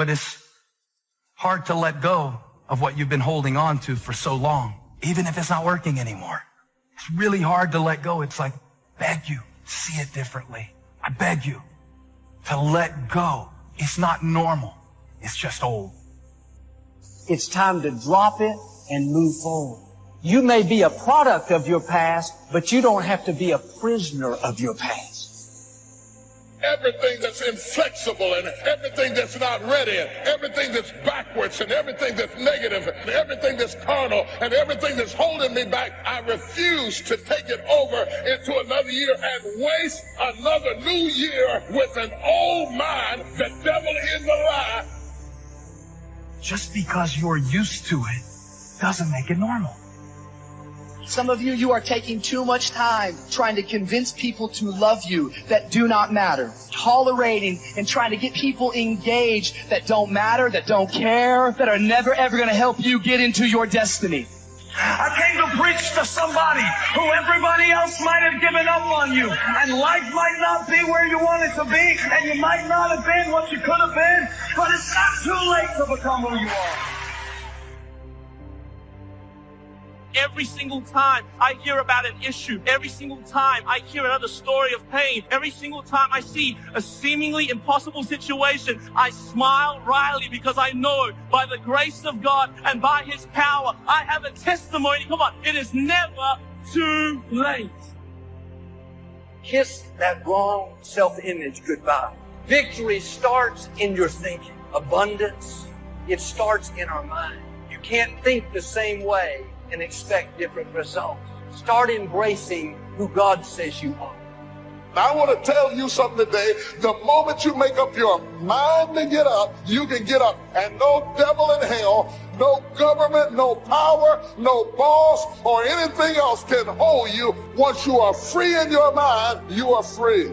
but it's hard to let go of what you've been holding on to for so long, even if it's not working anymore. It's really hard to let go. It's like, beg you, see it differently. I beg you to let go. It's not normal. It's just old. It's time to drop it and move forward. You may be a product of your past, but you don't have to be a prisoner of your past. Everything that's inflexible and everything that's not ready and everything that's backwards and everything that's negative and everything that's carnal and everything that's holding me back, I refuse to take it over into another year and waste another new year with an old mind. The devil is a lie. Just because you're used to it doesn't make it normal. Some of you, you are taking too much time trying to convince people to love you that do not matter. Tolerating and trying to get people engaged that don't matter, that don't care, that are never ever going to help you get into your destiny. I came to preach to somebody who everybody else might have given up on you. And life might not be where you want it to be, and you might not have been what you could have been, but it's not too late to become who you are. Every single time I hear about an issue, every single time I hear another story of pain, every single time I see a seemingly impossible situation, I smile wryly because I know by the grace of God and by His power, I have a testimony. Come on, it is never too late. Kiss that wrong self-image goodbye. Victory starts in your thinking. Abundance, it starts in our mind. You can't think the same way and expect different results. Start embracing who God says you are. I want to tell you something today. The moment you make up your mind to get up, you can get up. And no devil in hell, no government, no power, no boss, or anything else can hold you. Once you are free in your mind, you are free.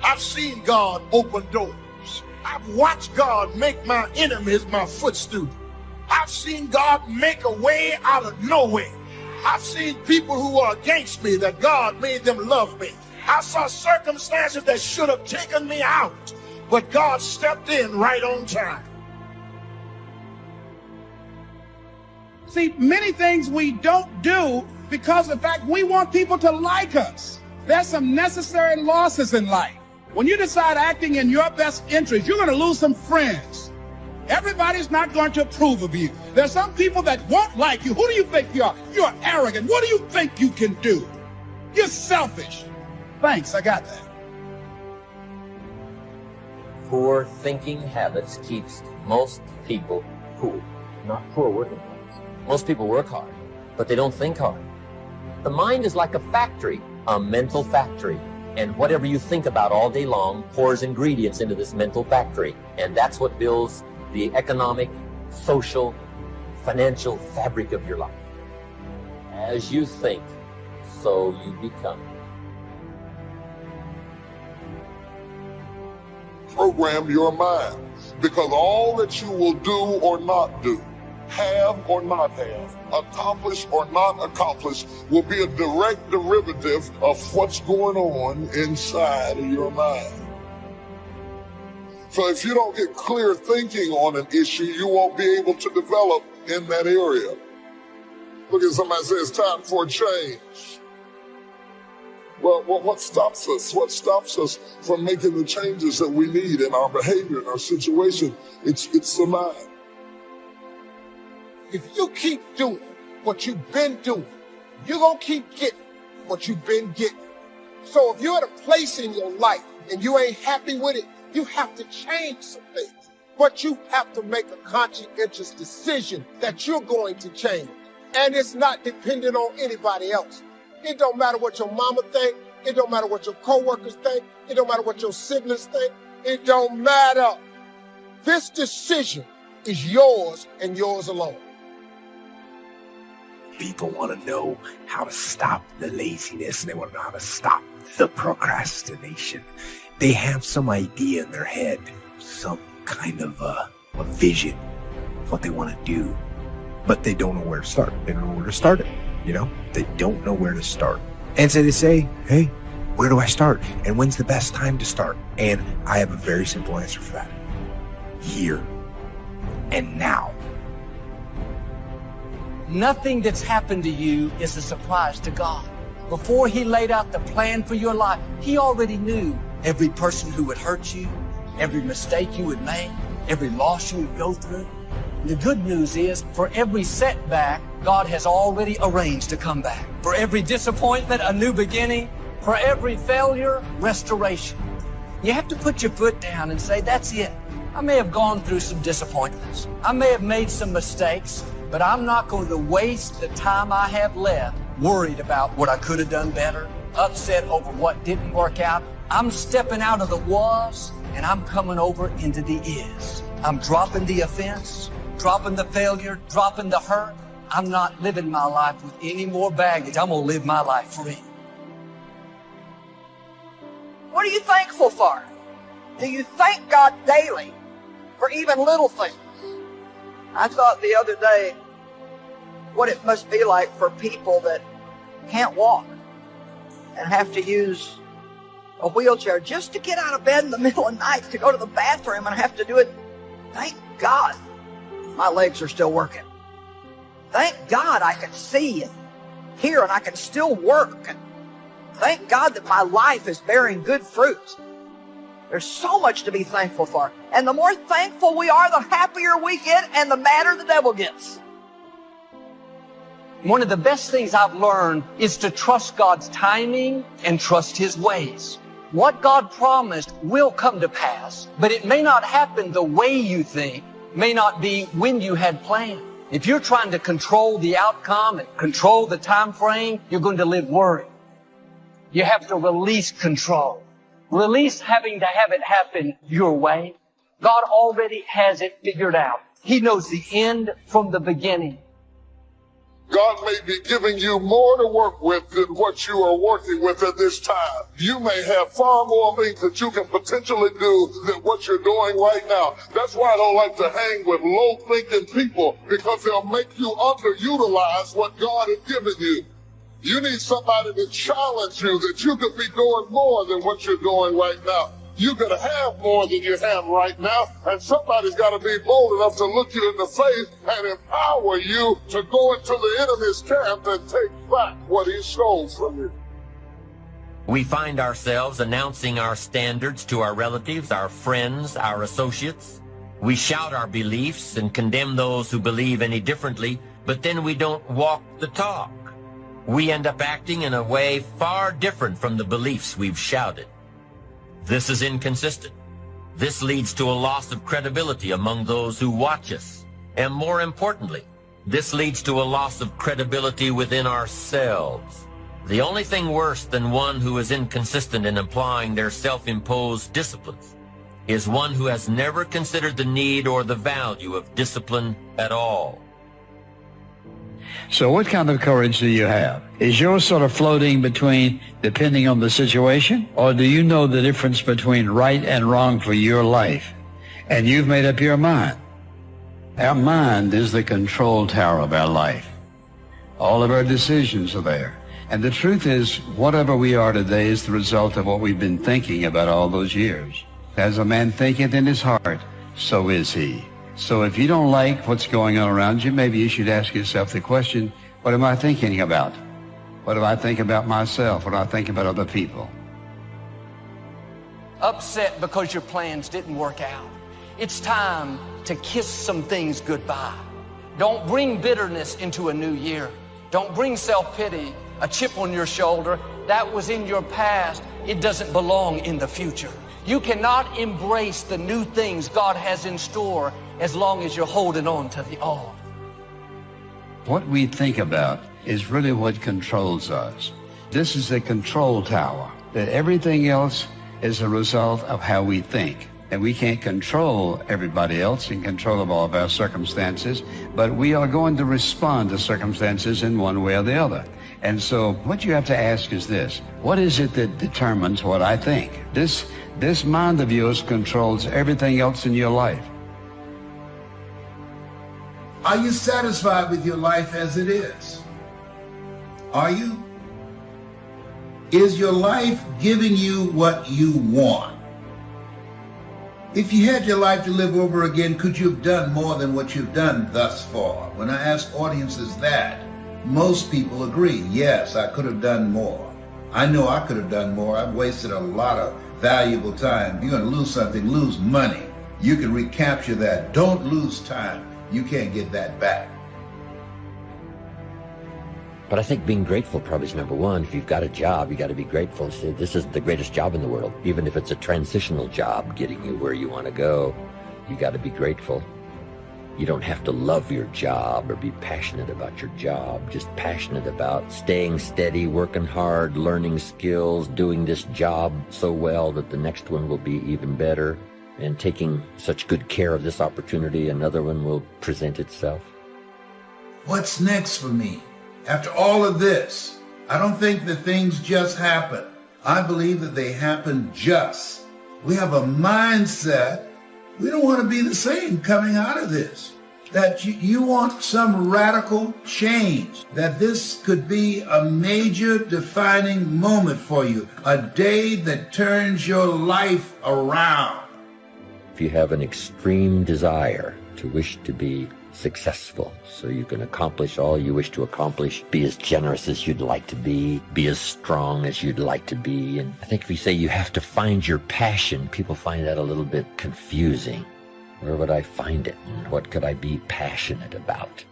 I've seen God open doors. I've watched God make my enemies my footstool. I've seen God make a way out of nowhere. I've seen people who were against me that God made them love me. I saw circumstances that should have taken me out, but God stepped in right on time. See, many things we don't do because of the fact we want people to like us. There's some necessary losses in life. When you decide acting in your best interest, you're going to lose some friends. Everybody's not going to approve of you. There's some people that won't like you. Who do you think you are? You're arrogant. What do you think you can do? You're selfish. Thanks, I got that. Poor thinking habits keeps most people poor, not poor working class. Most people work hard, but they don't think hard. The mind is like a factory, a mental factory. And whatever you think about all day long pours ingredients into this mental factory. And that's what builds the economic, social, financial fabric of your life. As you think, so you become. Program your mind, because all that you will do or not do, have or not have, accomplish or not accomplish, will be a direct derivative of what's going on inside of your mind. So if you don't get clear thinking on an issue, you won't be able to develop in that area. Look at somebody say it's time for a change. Well, what stops us? What stops us from making the changes that we need in our behavior, in our situation? It's the mind. If you keep doing what you've been doing, you're going to keep getting what you've been getting. So if you're at a place in your life and you ain't happy with it, you have to change some things. But you have to make a conscientious decision that you're going to change. And it's not dependent on anybody else. It don't matter what your mama think. It don't matter what your coworkers think. It don't matter what your siblings think. It don't matter. This decision is yours and yours alone. People want to know how to stop the laziness, and they want to know how to stop the procrastination. They have some idea in their head, some kind of a vision of what they want to do, but they don't know where to start. They don't know where to start it. They don't know where to start. And so they say, hey, Where do I start? And when's the best time to start? And I have a very simple answer for that. Here and now. Nothing that's happened to you is a surprise to God. Before He laid out the plan for your life, He already knew every person who would hurt you, every mistake you would make, every loss you would go through. And the good news is, for every setback, God has already arranged to come back. For every disappointment, a new beginning. For every failure, restoration. You have to put your foot down and say, that's it. I may have gone through some disappointments. I may have made some mistakes, but I'm not going to waste the time I have left worried about what I could have done better, upset over what didn't work out. I'm stepping out of the was, and I'm coming over into the is. I'm dropping the offense, dropping the failure, dropping the hurt. I'm not living my life with any more baggage. I'm going to live my life free. What are you thankful for? Do you thank God daily for even little things? I thought the other day what it must be like for people that can't walk and have to use a wheelchair just to get out of bed in the middle of the night to go to the bathroom and have to do it. Thank God my legs are still working. Thank God I can see and hear and I can still work. And thank God that my life is bearing good fruit. There's so much to be thankful for. And the more thankful we are, the happier we get and the madder the devil gets. One of the best things I've learned is to trust God's timing and trust His ways. What God promised will come to pass, but it may not happen the way you think, may not be when you had planned. If you're trying to control the outcome and control the time frame, you're going to live worried. You have to release control. Release having to have it happen your way. God already has it figured out. He knows the end from the beginning. God may be giving you more to work with than what you are working with at this time. You may have far more things that you can potentially do than what you're doing right now. That's why I don't like to hang with low-thinking people, because they'll make you underutilize what God has given you. You need somebody to challenge you that you could be doing more than what you're doing right now. You could have more than you have right now, and somebody's got to be bold enough to look you in the face and empower you to go into the enemy's camp and take back what he stole from you. We find ourselves announcing our standards to our relatives, our friends, our associates. We shout our beliefs and condemn those who believe any differently, but then we don't walk the talk. We end up acting in a way far different from the beliefs we've shouted. This is inconsistent. This leads to a loss of credibility among those who watch us. And more importantly, this leads to a loss of credibility within ourselves. The only thing worse than one who is inconsistent in applying their self-imposed disciplines is one who has never considered the need or the value of discipline at all. So what kind of courage do you have? Is yours sort of floating between depending on the situation? Or do you know the difference between right and wrong for your life? And you've made up your mind. Our mind is the control tower of our life. All of our decisions are there. And the truth is, whatever we are today is the result of what we've been thinking about all those years. As a man thinketh in his heart, so is he. So if you don't like what's going on around you, maybe you should ask yourself the question, what am I thinking about? What do I think about myself? What do I think about other people? Upset because your plans didn't work out. It's time to kiss some things goodbye. Don't bring bitterness into a new year. Don't bring self-pity, a chip on your shoulder. That was in your past. It doesn't belong in the future. You cannot embrace the new things God has in store as long as you're holding on to the old. What we think about is really what controls us. This is the control tower, that everything else is a result of how we think. And we can't control everybody else and control all of our circumstances, but we are going to respond to circumstances in one way or the other. And so what you have to ask is this: what is it that determines what I think? This mind of yours controls everything else in your life. Are you satisfied with your life as it is? Are you? Is your life giving you what you want? If you had your life to live over again, could you have done more than what you've done thus far? When I ask audiences that, most people agree, yes, I could have done more. I know I could have done more. I've wasted a lot of valuable time. You're going to lose something, lose money. You can recapture that. Don't lose time. You can't get that back. But I think being grateful probably is number one. If you've got a job, you got to be grateful. Say, this is the greatest job in the world. Even if it's a transitional job getting you where you want to go, you got to be grateful. You don't have to love your job or be passionate about your job. Just passionate about staying steady, working hard, learning skills, doing this job so well that the next one will be even better, and taking such good care of this opportunity, another one will present itself. What's next for me? After all of this, I don't think that things just happen. I believe that they happen just. We have a mindset. We don't want to be the same coming out of this. That you want some radical change. That this could be a major defining moment for you. A day that turns your life around. If you have an extreme desire to wish to be successful, so you can accomplish all you wish to accomplish, be as generous as you'd like to be as strong as you'd like to be. And I think if you say you have to find your passion, people find that a little bit confusing. Where would I find it? And what could I be passionate about?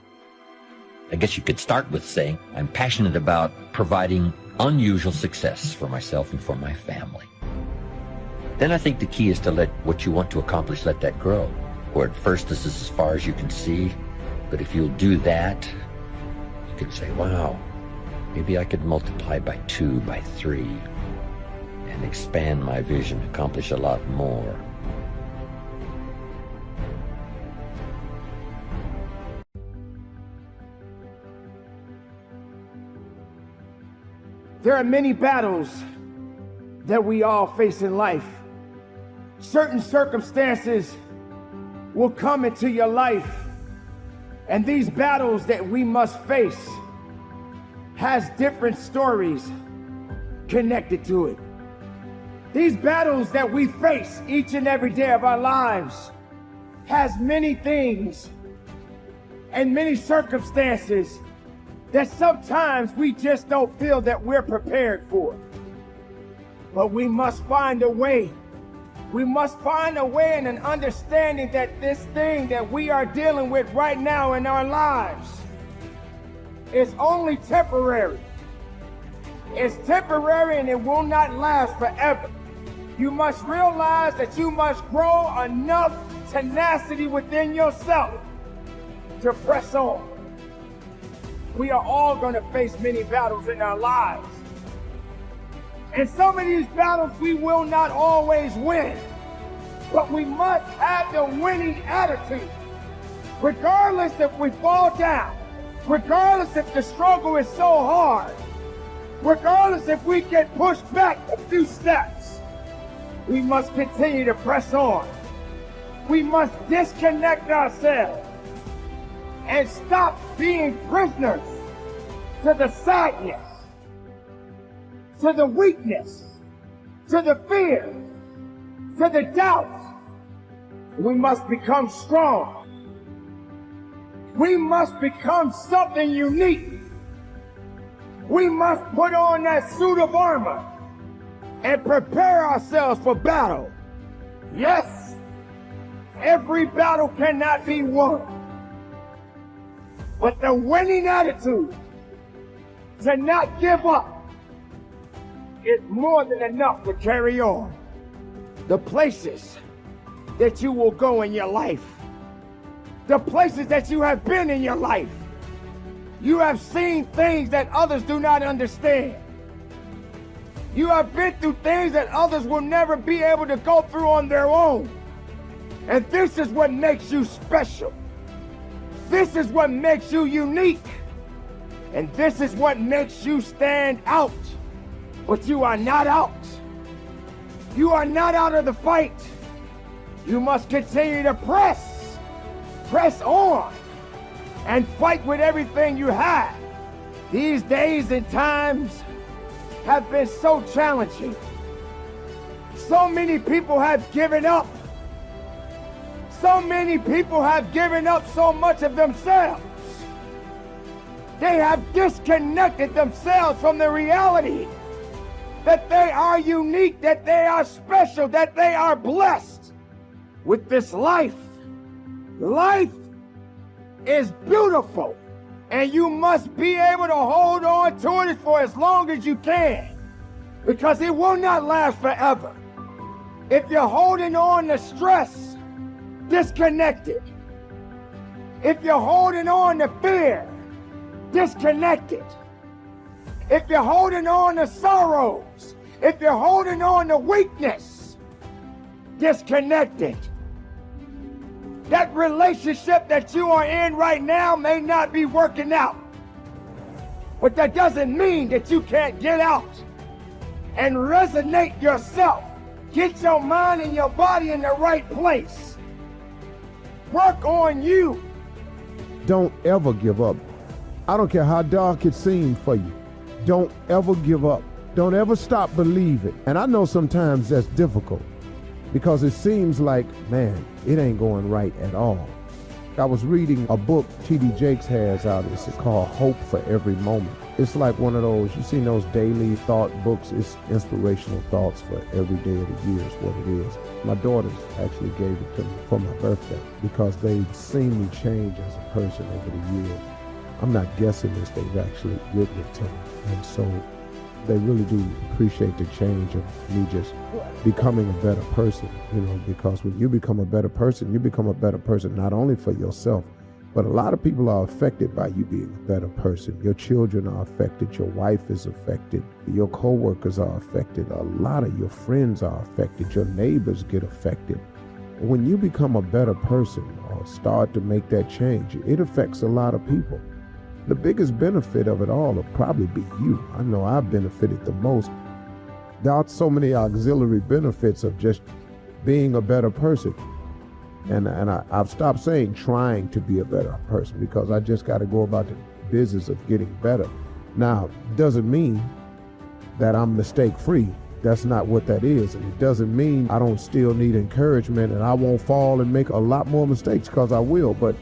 I guess you could start with saying, I'm passionate about providing unusual success for myself and for my family. Then I think the key is to let what you want to accomplish, let that grow. Or at first, this is as far as you can see. But if you'll do that, you can say, wow, maybe I could multiply by 2, by 3, and expand my vision, accomplish a lot more. There are many battles that we all face in life. Certain circumstances will come into your life, and these battles that we must face has different stories connected to it. These battles that we face each and every day of our lives has many things and many circumstances that sometimes we just don't feel that we're prepared for. But we must find a way. We must find a way and an understanding that this thing that we are dealing with right now in our lives is only temporary. It's temporary and it will not last forever. You must realize that you must grow enough tenacity within yourself to press on. We are all going to face many battles in our lives. And some of these battles we will not always win, but we must have the winning attitude. Regardless if we fall down, regardless if the struggle is so hard, regardless if we get pushed back a few steps, we must continue to press on. We must disconnect ourselves and stop being prisoners to the sadness, to the weakness, to the fear, to the doubt. We must become strong. We must become something unique. We must put on that suit of armor and prepare ourselves for battle. Yes, every battle cannot be won, but the winning attitude to not give up is more than enough to carry on. The places that you will go in your life, the places that you have been in your life, you have seen things that others do not understand. You have been through things that others will never be able to go through on their own. And this is what makes you special. This is what makes you unique. And this is what makes you stand out. But you are not out. You are not out of the fight. You must continue to press on, and fight with everything you have. These days and times have been so challenging. So many people have given up. So many people have given up so much of themselves. They have disconnected themselves from the reality that they are unique, that they are special, that they are blessed with this life. Life is beautiful, and you must be able to hold on to it for as long as you can, because it will not last forever. If you're holding on to stress, disconnected. If you're holding on to fear, disconnected. If you're holding on to sorrows, if you're holding on to weakness, disconnected. That relationship that you are in right now may not be working out, but that doesn't mean that you can't get out and resonate yourself. Get your mind and your body in the right place. Work on you. Don't ever give up. I don't care how dark it seems for you. Don't ever give up. Don't ever stop believing. And I know sometimes that's difficult because it seems like, man, it ain't going right at all. I was reading a book T.D. Jakes has out. It's called Hope for Every Moment. It's like one of those, you seen those daily thought books. It's inspirational thoughts for every day of the year is what it is. My daughters actually gave it to me for my birthday because they've seen me change as a person over the years. I'm not guessing this, they've actually written it to me. And so they really do appreciate the change of me just becoming a better person, you know, because when you become a better person not only for yourself, but a lot of people are affected by you being a better person. Your children are affected, your wife is affected, your co-workers are affected, a lot of your friends are affected, your neighbors get affected. When you become a better person or start to make that change, it affects a lot of people. The biggest benefit of it all will probably be you. I know I've benefited the most. There are so many auxiliary benefits of just being a better person. And I've stopped saying trying to be a better person because I just got to go about the business of getting better. Now, doesn't mean that I'm mistake-free. That's not what that is. And it doesn't mean I don't still need encouragement and I won't fall and make a lot more mistakes, because I will. But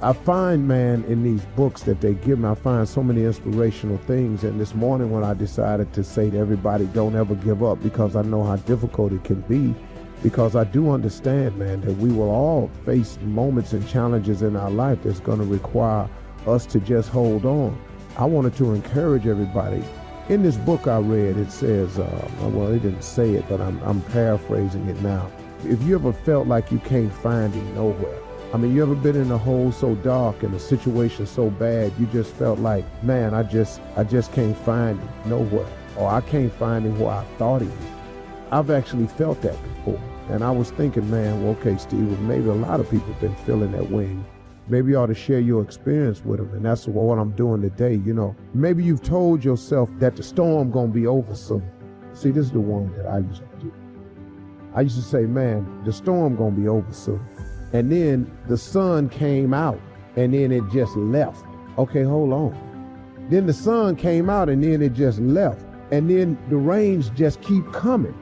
I find, man, in these books that they give me, I find so many inspirational things. And this morning when I decided to say to everybody, don't ever give up, because I know how difficult it can be, because I do understand, man, that we will all face moments and challenges in our life that's going to require us to just hold on. I wanted to encourage everybody. In this book I read, it says, well, it didn't say it, but I'm paraphrasing it now. If you ever felt like you can't find him nowhere, I mean, you ever been in a hole so dark and a situation so bad, you just felt like, man, I just can't find him nowhere, or I can't find him where I thought he was. I've actually felt that before. And I was thinking, man, well, okay, Steve, well, maybe a lot of people have been feeling that way. Maybe you ought to share your experience with them. And that's what I'm doing today. You know, maybe you've told yourself that the storm gonna be over soon. See, this is the one that I used to do. I used to say, man, the storm gonna be over soon. And then the sun came out and then it just left. Okay, hold on. Then the sun came out and then it just left. And then the rains just keep coming.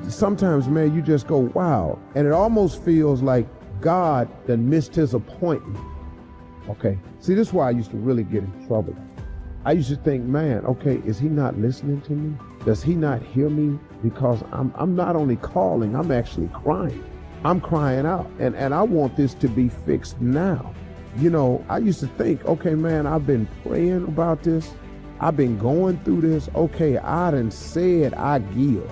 Sometimes, man, you just go, wow. And it almost feels like God done missed his appointment. Okay. See, this is why I used to really get in trouble. I used to think, man, okay, is he not listening to me? Does he not hear me? Because I'm not only calling, I'm actually crying. I'm crying out. And I want this to be fixed now. You know, I used to think, okay, man, I've been praying about this. I've been going through this. Okay, I done said I give.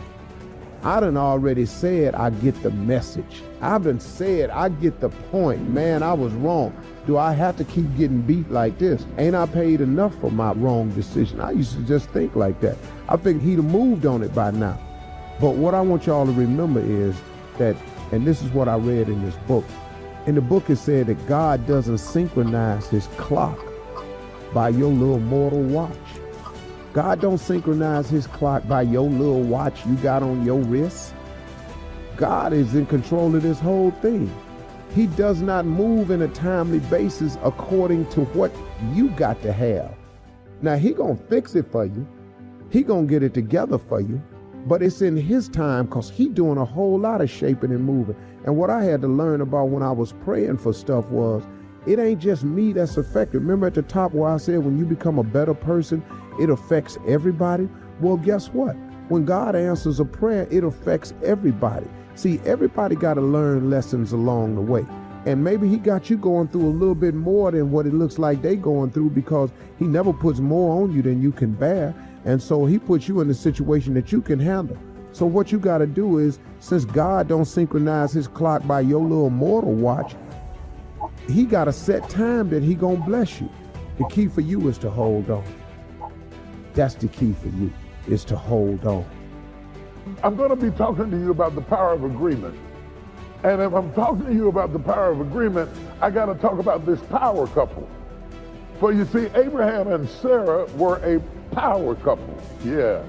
I done already said I get the message. I've done said I get the point. Man, I was wrong. Do I have to keep getting beat like this? Ain't I paid enough for my wrong decision? I used to just think like that. I think he'd have moved on it by now. But what I want y'all to remember is that, and this is what I read in this book. In the book it said that God doesn't synchronize his clock by your little mortal watch. God don't synchronize his clock by your little watch you got on your wrist. God is in control of this whole thing. He does not move in a timely basis according to what you got to have. Now, he gonna fix it for you. He gonna get it together for you, but it's in his time because he doing a whole lot of shaping and moving. And what I had to learn about when I was praying for stuff was, it ain't just me that's affected. Remember at the top where I said when you become a better person, it affects everybody? Well, guess what? When God answers a prayer, it affects everybody. See, everybody got to learn lessons along the way. And maybe he got you going through a little bit more than what it looks like they going through, because he never puts more on you than you can bear. And so he puts you in a situation that you can handle. So what you got to do is, since God don't synchronize his clock by your little mortal watch, he got a set time that he gonna bless you. The key for you is to hold on. That's the key for you, is to hold on. I'm going to be talking to you about the power of agreement. And if I'm talking to you about the power of agreement, I got to talk about this power couple. For you see, Abraham and Sarah were a power couple. Yeah,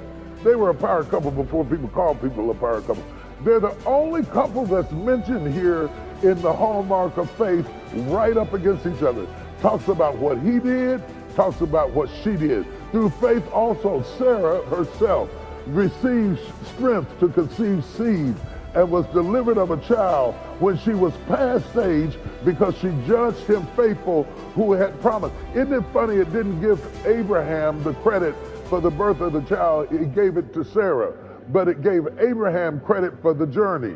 they were a power couple before people called people a power couple. They're the only couple that's mentioned here in the hallmark of faith, right up against each other. Talks about what he did, talks about what she did. Through faith also, Sarah herself received strength to conceive seed and was delivered of a child when she was past age, because she judged him faithful who had promised. Isn't it funny, it didn't give Abraham the credit for the birth of the child, it gave it to Sarah, but it gave Abraham credit for the journey.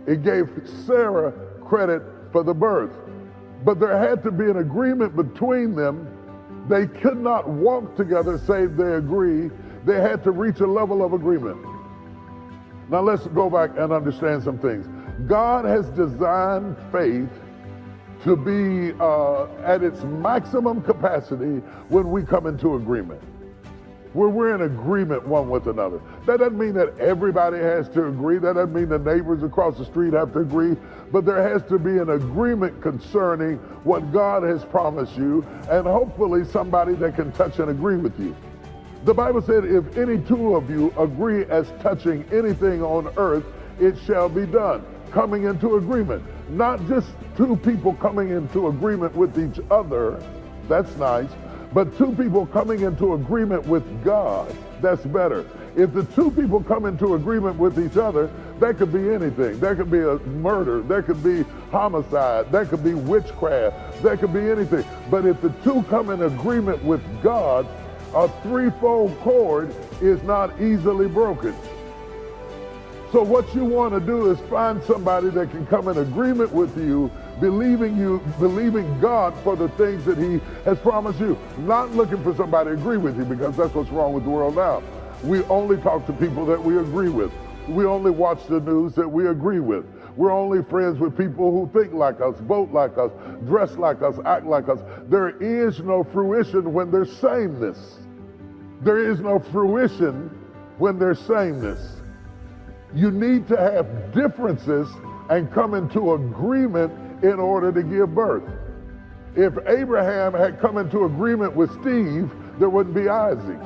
It gave Sarah credit for the birth. But there had to be an agreement between them. They could not walk together, say they agree. They had to reach a level of agreement. Now let's go back and understand some things. God has designed faith to be at its maximum capacity when we come into agreement. Where we're in agreement one with another. That doesn't mean that everybody has to agree. That doesn't mean the neighbors across the street have to agree. But there has to be an agreement concerning what God has promised you, and hopefully somebody that can touch and agree with you. The Bible said, if any two of you agree as touching anything on earth, it shall be done. Coming into agreement. Not just two people coming into agreement with each other. That's nice. But two people coming into agreement with God, that's better. If the two people come into agreement with each other, that could be anything. That could be a murder, that could be homicide, that could be witchcraft, that could be anything. But if the two come in agreement with God, a threefold cord is not easily broken. So what you want to do is find somebody that can come in agreement with you, believing God for the things that he has promised you. Not looking for somebody to agree with you, because that's what's wrong with the world now. We only talk to people that we agree with. We only watch the news that we agree with. We're only friends with people who think like us, vote like us, dress like us, act like us. There is no fruition when there's sameness. There is no fruition when there's sameness. You need to have differences and come into agreement in order to give birth. If Abraham had come into agreement with Steve, there wouldn't be Isaac.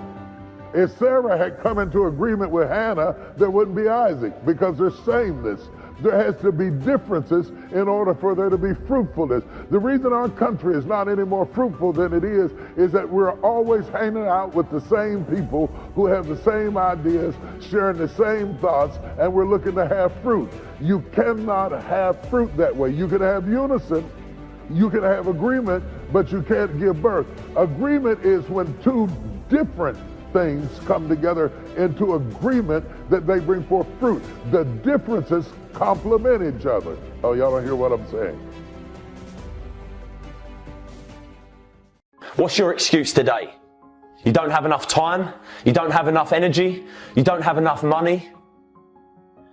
If Sarah had come into agreement with Hannah, there wouldn't be Isaac, because there's sameness. There has to be differences in order for there to be fruitfulness. The reason our country is not any more fruitful than it is that we're always hanging out with the same people who have the same ideas, sharing the same thoughts, and we're looking to have fruit. You cannot have fruit that way. You can have unison, you can have agreement, but you can't give birth. Agreement is when two different things come together into agreement that they bring forth fruit. The differences complement each other. Oh, y'all don't hear what I'm saying. What's your excuse today? You don't have enough time? You don't have enough energy? You don't have enough money?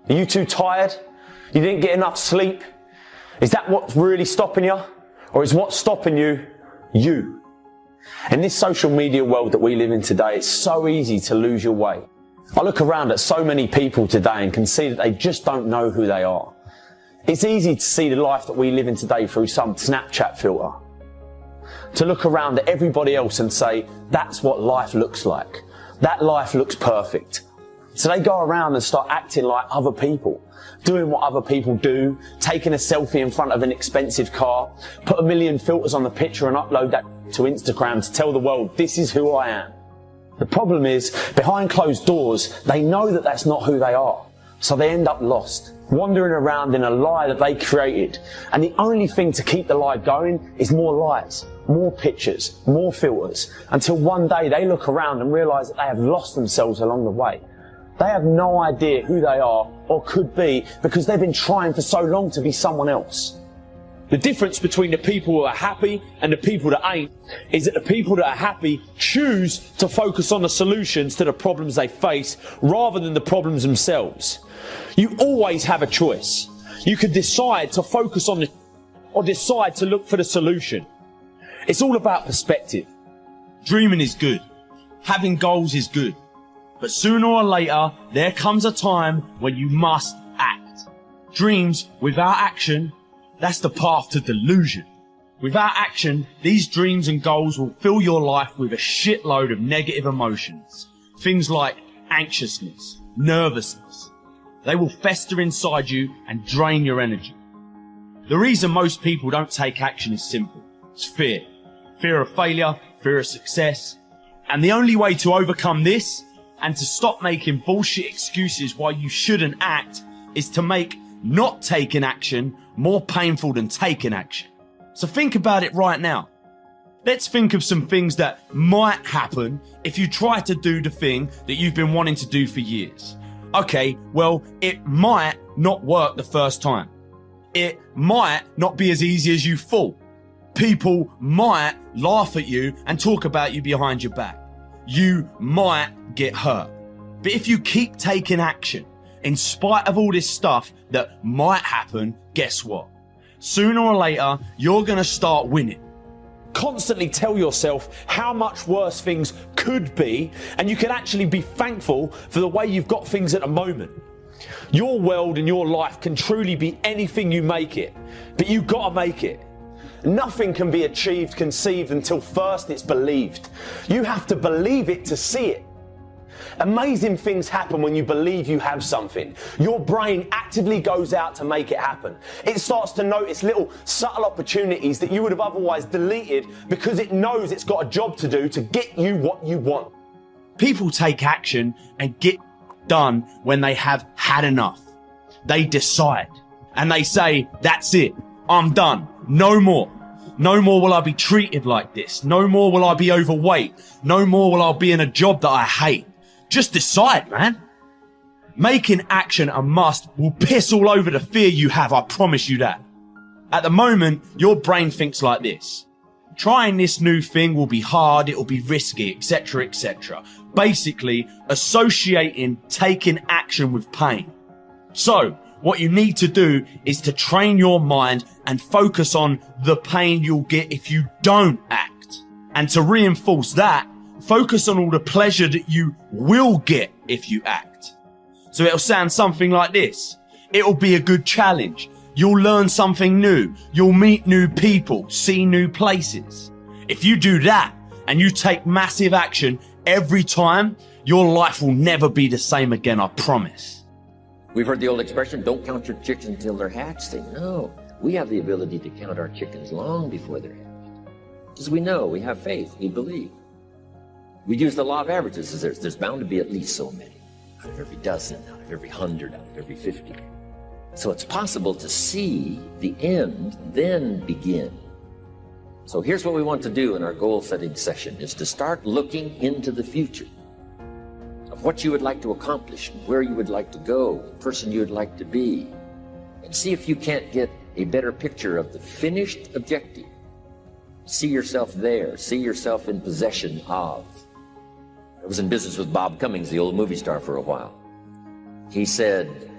Are you too tired? You didn't get enough sleep? Is that what's really stopping you? Or is what's stopping you, you? In this social media world that we live in today, it's so easy to lose your way. I look around at so many people today and can see that they just don't know who they are. It's easy to see the life that we live in today through some Snapchat filter. To look around at everybody else and say, that's what life looks like. That life looks perfect. So they go around and start acting like other people, doing what other people do, taking a selfie in front of an expensive car, put 1 million filters on the picture and upload that to Instagram to tell the world, this is who I am. The problem is, behind closed doors, they know that that's not who they are. So they end up lost, wandering around in a lie that they created. And the only thing to keep the lie going is more lies, more pictures, more filters, until one day they look around and realize that they have lost themselves along the way. They have no idea who they are or could be because they've been trying for so long to be someone else. The difference between the people who are happy and the people that ain't is that the people that are happy choose to focus on the solutions to the problems they face rather than the problems themselves. You always have a choice. You can decide to focus on the or decide to look for the solution. It's all about perspective. Dreaming is good. Having goals is good. But sooner or later, there comes a time when you must act. Dreams without action, that's the path to delusion. Without action, these dreams and goals will fill your life with a shitload of negative emotions. Things like anxiousness, nervousness. They will fester inside you and drain your energy. The reason most people don't take action is simple. It's fear. Fear of failure, fear of success. And the only way to overcome this and to stop making bullshit excuses why you shouldn't act is to make not taking action more painful than taking action. So think about it right now. Let's think of some things that might happen if you try to do the thing that you've been wanting to do for years. Okay, well, it might not work the first time. It might not be as easy as you thought. People might laugh at you and talk about you behind your back. You might get hurt. But if you keep taking action, in spite of all this stuff that might happen, guess what? Sooner or later, you're going to start winning. Constantly tell yourself how much worse things could be, and you can actually be thankful for the way you've got things at the moment. Your world and your life can truly be anything you make it, but you've got to make it. Nothing can be achieved, conceived until first it's believed. You have to believe it to see it. Amazing things happen when you believe you have something. Your brain actively goes out to make it happen. It starts to notice little subtle opportunities that you would have otherwise deleted because it knows it's got a job to do to get you what you want. People take action and get done when they have had enough. They decide and they say, that's it, I'm done, no more. No more will I be treated like this. No more will I be overweight. No more will I be in a job that I hate. Just decide, man. Making action a must will piss all over the fear you have, I promise you that. At the moment, your brain thinks like this. Trying this new thing will be hard, it will be risky, etc., etc. Basically, associating taking action with pain. So, what you need to do is to train your mind and focus on the pain you'll get if you don't act. And to reinforce that, focus on all the pleasure that you will get if you act. So it'll sound something like this. It'll be a good challenge. You'll learn something new. You'll meet new people, see new places. If you do that and you take massive action every time, your life will never be the same again, I promise. We've heard the old expression, don't count your chickens until they're hatched. No, we have the ability to count our chickens long before they're hatched. Because we know, we have faith, we believe. We use the law of averages. There's bound to be at least so many. Out of every dozen, out of every 100, out of every 50. So it's possible to see the end, then begin. So here's what we want to do in our goal-setting session, is to start looking into the future of what you would like to accomplish, where you would like to go, the person you would like to be, and see if you can't get a better picture of the finished objective. See yourself there. See yourself in possession of. I was in business with Bob Cummings, the old movie star, for a while. He said,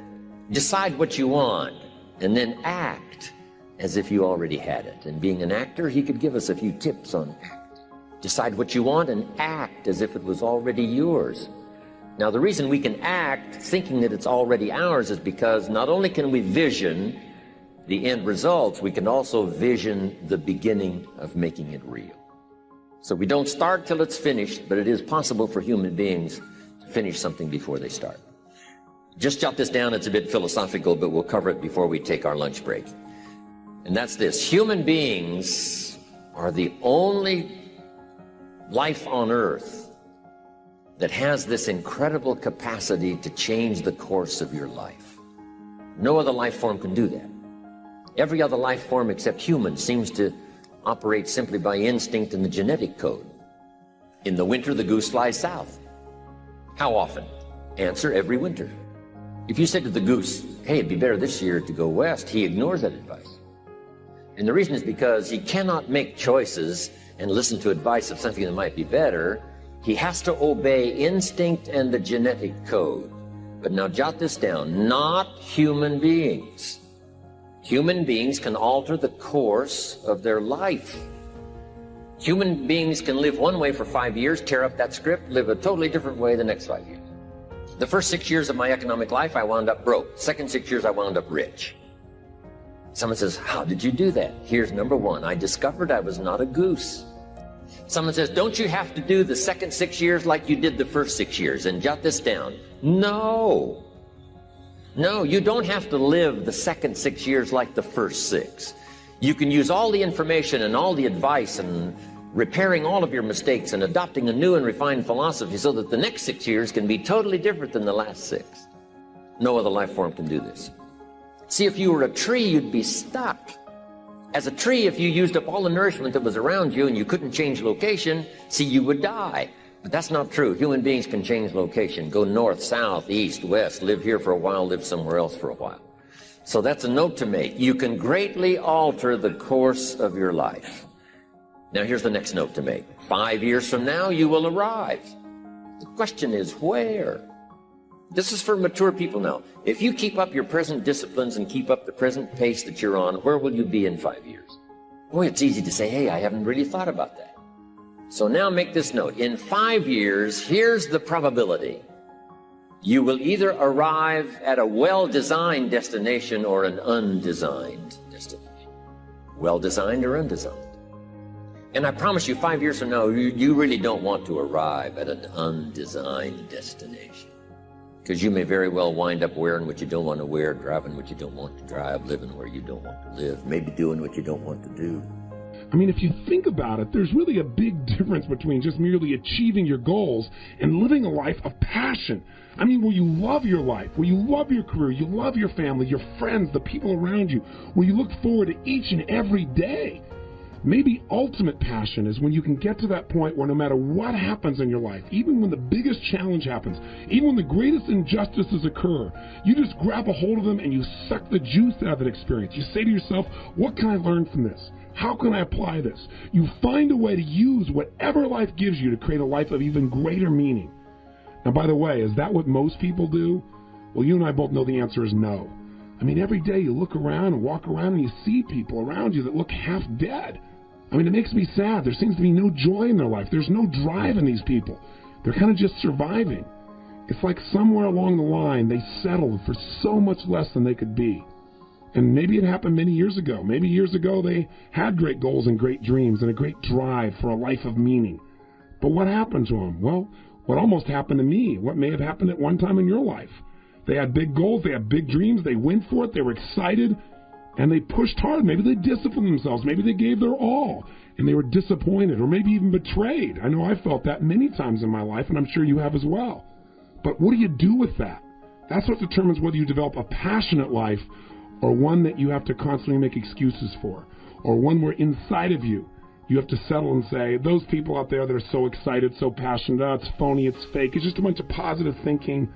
decide what you want and then act as if you already had it. And being an actor, he could give us a few tips on act. Decide what you want and act as if it was already yours. Now, the reason we can act thinking that it's already ours is because not only can we vision the end results, we can also vision the beginning of making it real. So we don't start till it's finished, but it is possible for human beings to finish something before they start. Just jot this down, it's a bit philosophical, but we'll cover it before we take our lunch break. And that's this: human beings are the only life on earth that has this incredible capacity to change the course of your life. No other life form can do that. Every other life form except human seems to operate simply by instinct and the genetic code. In the winter, the goose flies south. How often? Answer, every winter. If you said to the goose, hey, it'd be better this year to go west, he ignores that advice. And the reason is because he cannot make choices and listen to advice of something that might be better. He has to obey instinct and the genetic code. But now jot this down, not human beings. Human beings can alter the course of their life. Human beings can live one way for 5 years, tear up that script, live a totally different way the next 5 years. The first 6 years of my economic life, I wound up broke. Second 6 years, I wound up rich. Someone says, how did you do that? Here's number one, I discovered I was not a goose. Someone says, don't you have to do the second 6 years like you did the first 6 years? And jot this down. No. No, you don't have to live the second 6 years like the first 6. You can use all the information and all the advice and repairing all of your mistakes and adopting a new and refined philosophy so that the next 6 years can be totally different than the last 6. No other life form can do this. See, if you were a tree, you'd be stuck. As a tree, if you used up all the nourishment that was around you and you couldn't change location, see, you would die. But that's not true. Human beings can change location, go north, south, east, west, live here for a while, live somewhere else for a while. So that's a note to make. You can greatly alter the course of your life. Now here's the next note to make. 5 years from now, you will arrive. The question is where? This is for mature people now. If you keep up your present disciplines and keep up the present pace that you're on, where will you be in 5 years? Boy, it's easy to say, hey, I haven't really thought about that. So now make this note. In 5 years, here's the probability. You will either arrive at a well-designed destination or an undesigned destination. Well-designed or undesigned. And I promise you, 5 years from now, you really don't want to arrive at an undesigned destination. Because you may very well wind up wearing what you don't want to wear, driving what you don't want to drive, living where you don't want to live, maybe doing what you don't want to do. I mean, if you think about it, there's really a big difference between just merely achieving your goals and living a life of passion. I mean, where you love your life, where you love your career, you love your family, your friends, the people around you, where you look forward to each and every day. Maybe ultimate passion is when you can get to that point where no matter what happens in your life, even when the biggest challenge happens, even when the greatest injustices occur, you just grab a hold of them and you suck the juice out of that experience. You say to yourself, what can I learn from this? How can I apply this? You find a way to use whatever life gives you to create a life of even greater meaning. Now, by the way, is that what most people do? Well, you and I both know the answer is no. I mean, every day you look around and walk around and you see people around you that look half dead. I mean, it makes me sad. There seems to be no joy in their life. There's no drive in these people. They're kind of just surviving. It's like somewhere along the line they settled for so much less than they could be. And maybe it happened many years ago. Maybe years ago they had great goals and great dreams and a great drive for a life of meaning. But what happened to them? Well, what almost happened to me, what may have happened at one time in your life. They had big goals, they had big dreams, they went for it, they were excited, and they pushed hard. Maybe they disciplined themselves. Maybe they gave their all, and they were disappointed or maybe even betrayed. I know I felt that many times in my life, and I'm sure you have as well. But what do you do with that? That's what determines whether you develop a passionate life or one that you have to constantly make excuses for, or one where inside of you have to settle and say, those people out there that are so excited, so passionate, it's phony, it's fake, it's just a bunch of positive thinking.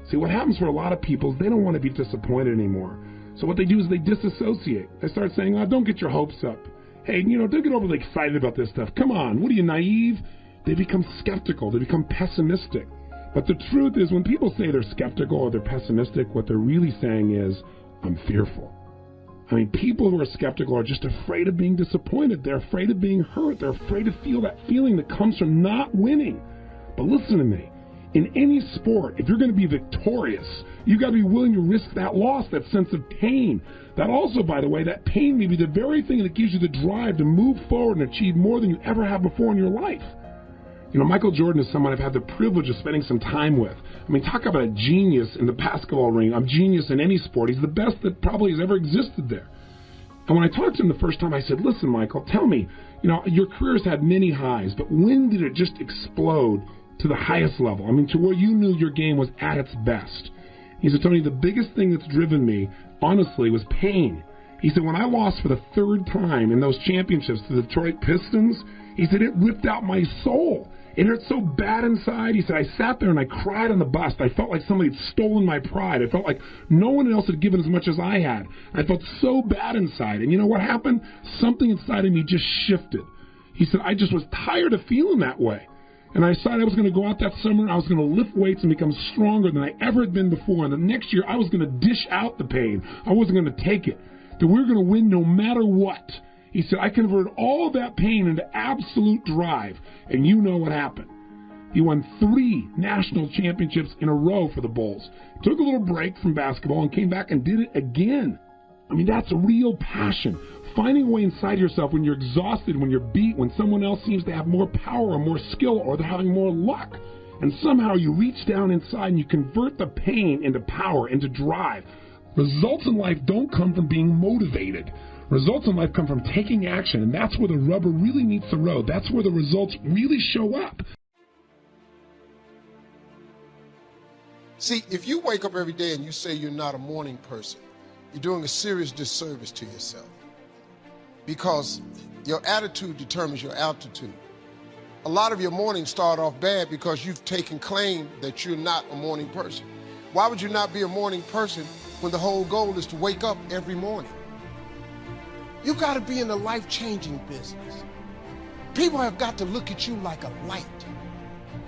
See, what happens for a lot of people is they don't want to be disappointed anymore. So what they do is they disassociate. They start saying, oh, don't get your hopes up. Hey, don't get overly excited about this stuff. Come on, what are you, naive? They become skeptical. They become pessimistic. But the truth is, when people say they're skeptical or they're pessimistic, what they're really saying is, I'm fearful. I mean, people who are skeptical are just afraid of being disappointed. They're afraid of being hurt. They're afraid to feel that feeling that comes from not winning. But listen to me. In any sport, if you're going to be victorious, you've got to be willing to risk that loss, that sense of pain. That also, by the way, that pain may be the very thing that gives you the drive to move forward and achieve more than you ever have before in your life. Michael Jordan is someone I've had the privilege of spending some time with. I mean, talk about a genius in the basketball ring, a genius in any sport. He's the best that probably has ever existed there. And when I talked to him the first time, I said, listen, Michael, tell me, your career's had many highs, but when did it just explode to the highest level. I mean, to where you knew your game was at its best. He said, Tony, the biggest thing that's driven me, honestly, was pain. He said, when I lost for the third time in those championships to the Detroit Pistons, he said, it ripped out my soul. It hurt so bad inside. He said, I sat there and I cried on the bus. I felt like somebody had stolen my pride. I felt like no one else had given as much as I had. I felt so bad inside. And you know what happened? Something inside of me just shifted. He said, I just was tired of feeling that way. And I decided I was going to go out that summer. I was going to lift weights and become stronger than I ever had been before. And the next year, I was going to dish out the pain. I wasn't going to take it. That we were going to win no matter what. He said, I converted all of that pain into absolute drive. And you know what happened. He won 3 national championships in a row for the Bulls. Took a little break from basketball and came back and did it again. I mean, that's real passion. Finding a way inside yourself when you're exhausted, when you're beat, when someone else seems to have more power or more skill or they're having more luck. And somehow you reach down inside and you convert the pain into power, into drive. Results in life don't come from being motivated. Results in life come from taking action, and that's where the rubber really meets the road. That's where the results really show up. See, if you wake up every day and you say you're not a morning person, you're doing a serious disservice to yourself. Because your attitude determines your altitude. A lot of your mornings start off bad because you've taken claim that you're not a morning person. Why would you not be a morning person when the whole goal is to wake up every morning? You got to be in the life-changing business. People have got to look at you like a light.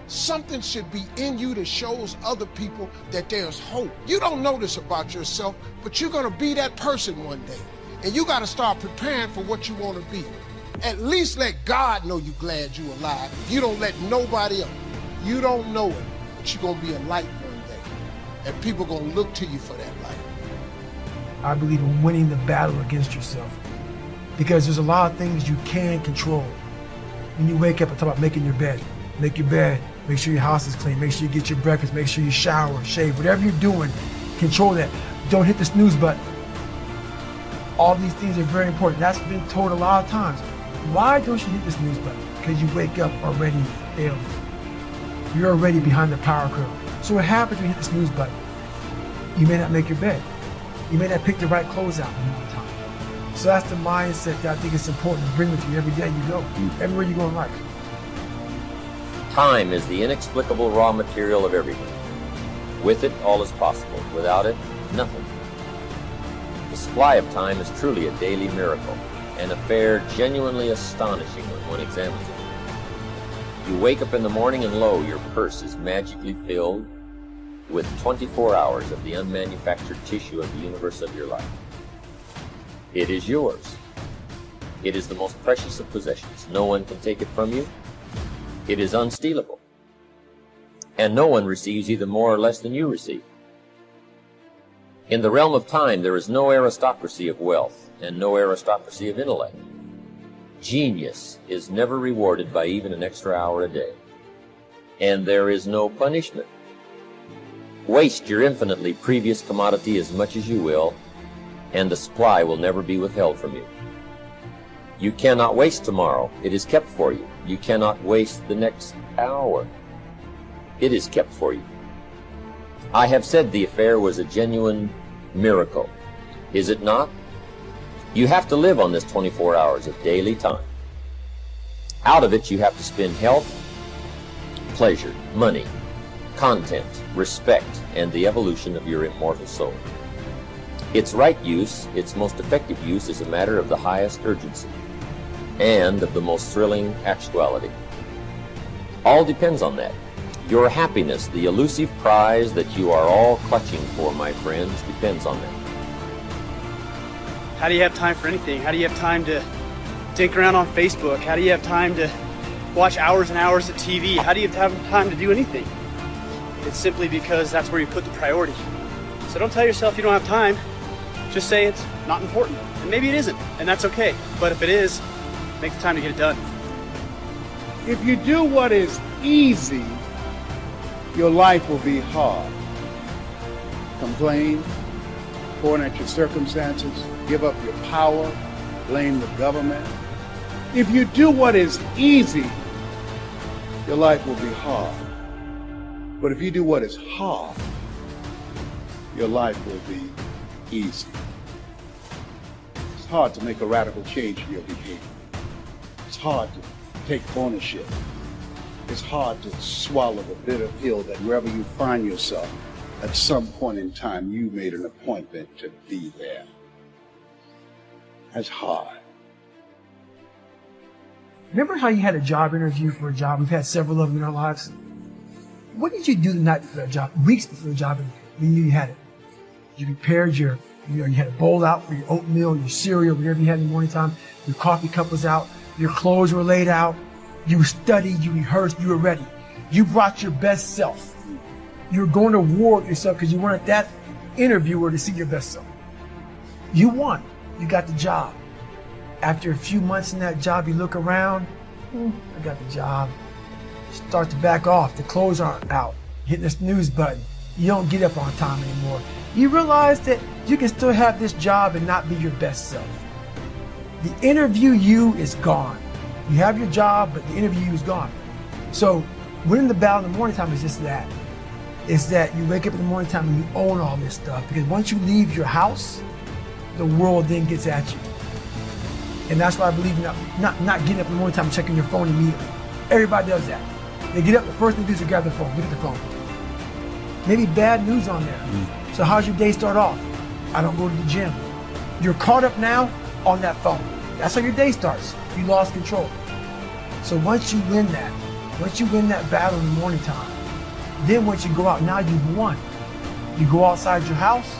Something should be in you that shows other people that there's hope. You don't know this about yourself, but you're going to be that person one day. And you got to start preparing for what you want to be. At least let God know you're glad you're alive. You don't let nobody else. You don't know it, but you're going to be a light one day. And people are going to look to you for that light. I believe in winning the battle against yourself. Because there's a lot of things you can control. When you wake up, I talk about making your bed. Make your bed. Make sure your house is clean. Make sure you get your breakfast. Make sure you shower, shave. Whatever you're doing, control that. Don't hit the snooze button. All these things are very important. That's been told a lot of times. Why don't you hit the snooze button? Because you wake up already failing. You're already behind the power curve. So what happens when you hit the snooze button? You may not make your bed. You may not pick the right clothes out in the time. So that's the mindset that I think is important to bring with you every day you go, everywhere you go in life. Time is the inexplicable raw material of everything. With it, all is possible. Without it, nothing. The supply of time is truly a daily miracle, an affair genuinely astonishing when one examines it. You wake up in the morning and lo, your purse is magically filled with 24 hours of the unmanufactured tissue of the universe of your life. It is yours. It is the most precious of possessions. No one can take it from you. It is unstealable. And no one receives either more or less than you receive. In the realm of time, there is no aristocracy of wealth and no aristocracy of intellect. Genius is never rewarded by even an extra hour a day. And there is no punishment. Waste your infinitely previous commodity as much as you will, and the supply will never be withheld from you. You cannot waste tomorrow. It is kept for you. You cannot waste the next hour. It is kept for you. I have said the affair was a genuine miracle. Is it not? You have to live on this 24 hours of daily time. Out of it, you have to spend health, pleasure, money, content, respect, and the evolution of your immortal soul. Its right use, its most effective use, is a matter of the highest urgency and of the most thrilling actuality. All depends on that. Your happiness, the elusive prize that you are all clutching for, my friends, depends on that. How do you have time for anything? How do you have time to dink around on Facebook? How do you have time to watch hours and hours of TV? How do you have time to do anything? It's simply because that's where you put the priority. So don't tell yourself you don't have time. Just say it's not important. And maybe it isn't, and that's okay. But if it is, make the time to get it done. If you do what is easy, your life will be hard. Complain, point at your circumstances, give up your power, blame the government. If you do what is easy, your life will be hard. But if you do what is hard, your life will be easy. It's hard to make a radical change in your behavior. It's hard to take ownership. It's hard to swallow the bitter pill that wherever you find yourself, at some point in time, you made an appointment to be there. That's hard. Remember how you had a job interview for a job? We've had several of them in our lives. What did you do the night before the job, weeks before the job interview? You knew you had it. You prepared you had a bowl out for your oatmeal, your cereal, whatever you had in the morning time. Your coffee cup was out. Your clothes were laid out. You studied, you rehearsed, you were ready. You brought your best self. You were going to war with yourself because you wanted that interviewer to see your best self. You won. You got the job. After a few months in that job, you look around, I got the job. Start to back off. The clothes aren't out. Hitting the snooze button. You don't get up on time anymore. You realize that you can still have this job and not be your best self. The interview you is gone. You have your job, but the interview you is gone. So winning the battle in the morning time is just that. It's that you wake up in the morning time and you own all this stuff. Because once you leave your house, the world then gets at you. And that's why I believe in not getting up in the morning time and checking your phone immediately. Everybody does that. They get up, the first thing they do is grab their phone, look at the phone. Maybe bad news on there. So how's your day start off? I don't go to the gym. You're caught up now on that phone. That's how your day starts. You lost control. So once you win that battle in the morning time, then once you go out, now you've won. You go outside your house,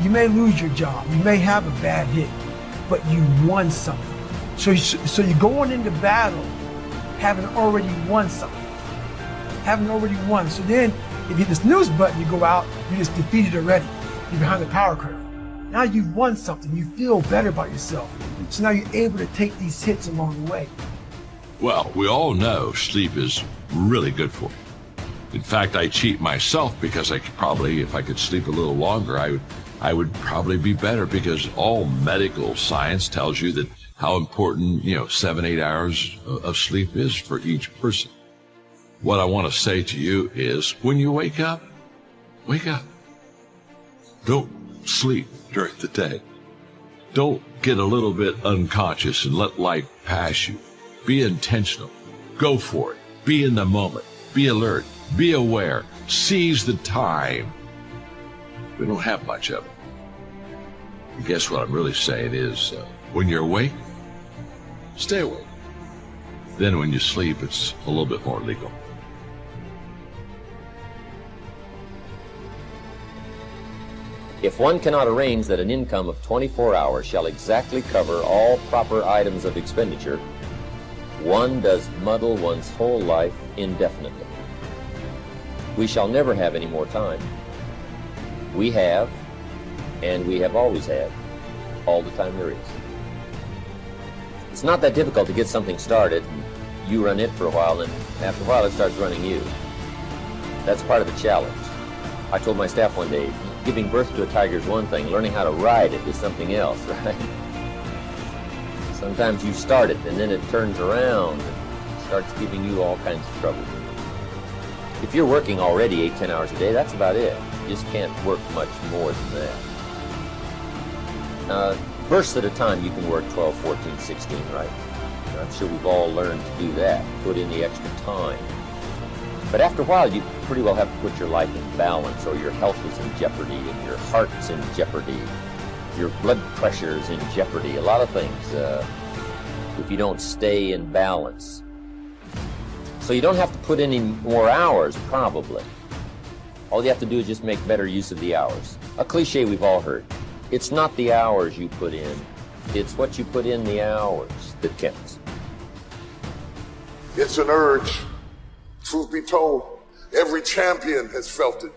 you may lose your job, you may have a bad hit, but you won something. So you're going into battle having already won something. Having already won. So then, if you hit the snooze button, you go out, you're just defeated already. You're behind the power curve. Now you've won something. You feel better about yourself. So now you're able to take these hits along the way. Well, we all know sleep is really good for you. In fact, I cheat myself because I could probably, if I could sleep a little longer, I would probably be better, because all medical science tells you that how important, 7-8 hours of sleep is for each person. What I want to say to you is, when you wake up. Don't sleep during the day. Don't get a little bit unconscious and let life pass you. Be intentional. Go for it. Be in the moment. Be alert. Be aware. Seize the time. We don't have much of it. I guess what I'm really saying is, when you're awake, stay awake. Then when you sleep, it's a little bit more legal. If one cannot arrange that an income of 24 hours shall exactly cover all proper items of expenditure, one does muddle one's whole life indefinitely. We shall never have any more time. We have, and we have always had, all the time there is. It's not that difficult to get something started. You run it for a while, and after a while it starts running you. That's part of the challenge. I told my staff one day, giving birth to a tiger is one thing, learning how to ride it is something else, right? Sometimes you start it, and then it turns around and starts giving you all kinds of trouble. If you're working already 8-10 hours a day, that's about it. You just can't work much more than that. Bursts at a time, you can work 12, 14, 16, right? I'm sure we've all learned to do that, put in the extra time. But after a while, you pretty well have to put your life in balance, or your health is in jeopardy, and your heart's in jeopardy, your blood pressure's in jeopardy, a lot of things, if you don't stay in balance. So you don't have to put any more hours, probably. All you have to do is just make better use of the hours. A cliche we've all heard. It's not the hours you put in, it's what you put in the hours that counts. It's an urge. Truth be told, every champion has felt it.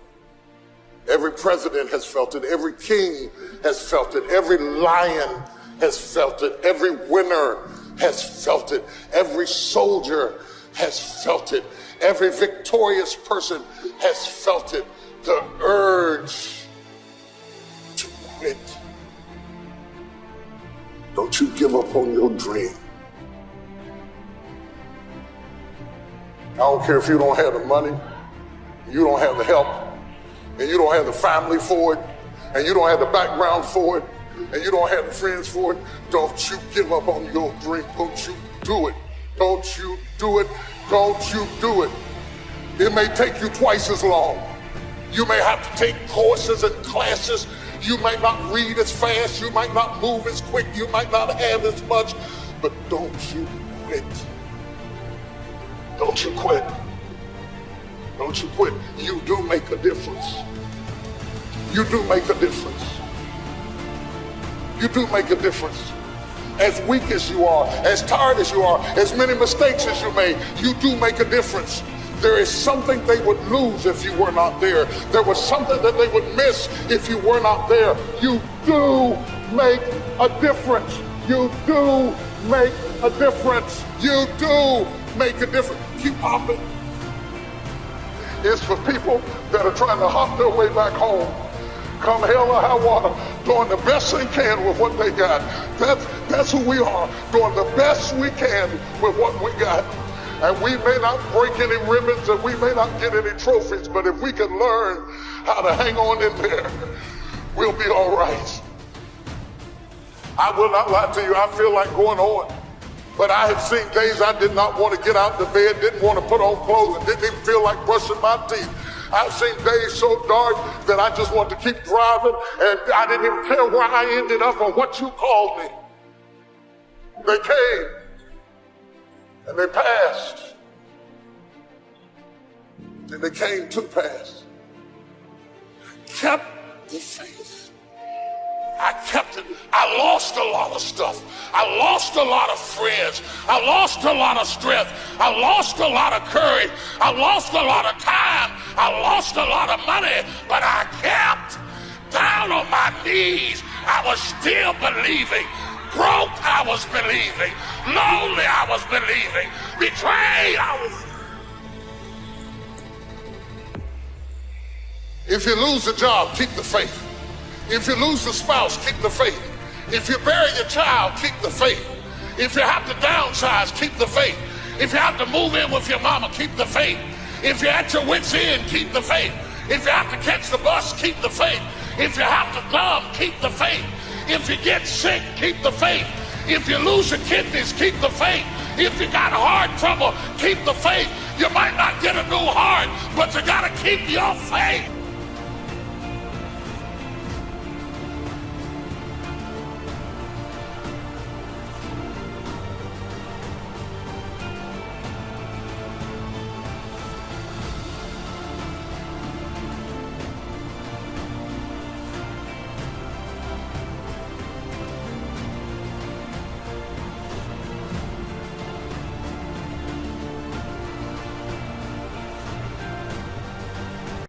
Every president has felt it. Every king has felt it. Every lion has felt it. Every winner has felt it. Every soldier has felt it. Every victorious person has felt it. The urge to quit. Don't you give up on your dream. I don't care if you don't have the money. you don't have the help, and you don't have the family for it, and you don't have the background for it, and you don't have the friends for it, don't you give up on your dream. Don't you do it. Don't you do it. Don't you do it. It may take you twice as long. You may have to take courses and classes. You might not read as fast. You might not move as quick. You might not have as much. But don't you quit. Don't you quit. Don't you quit. You do make a difference. You do make a difference. You do make a difference. As weak as you are, as tired as you are, as many mistakes as you made, you do make a difference. There is something they would lose if you were not there. There was something that they would miss if you were not there. You do make a difference. You do make a difference. You do make a difference. Keep hopping. It's for people that are trying to hop their way back home. Come hell or high water, doing the best they can with what they got. That's who we are, doing the best we can with what we got. And we may not break any ribbons and we may not get any trophies, but if we can learn how to hang on in there, we'll be all right. I will not lie to you, I feel like going on. But I have seen days I did not want to get out of bed, didn't want to put on clothes, and didn't even feel like brushing my teeth. I've seen days so dark that I just wanted to keep driving, and I didn't even care where I ended up or what you called me. They came, and they passed. And they came to pass. Kept the faith. I kept it. I lost a lot of stuff. I lost a lot of friends. I lost a lot of strength. I lost a lot of courage. I lost a lot of time. I lost a lot of money, but I kept down on my knees. I was still believing. Broke, I was believing. Lonely, I was believing. Betrayed, I was. If you lose a job, keep the faith. If you lose a spouse, keep the faith. If you bury your child, keep the faith. If you have to downsize, keep the faith. If you have to move in with your mama, keep the faith. If you're at your wit's end, keep the faith. If you have to catch the bus, keep the faith. If you have to gum, keep the faith. If you get sick, keep the faith. If you lose your kidneys, keep the faith. If you got heart trouble, keep the faith. You might not get a new heart, but you got to keep your faith.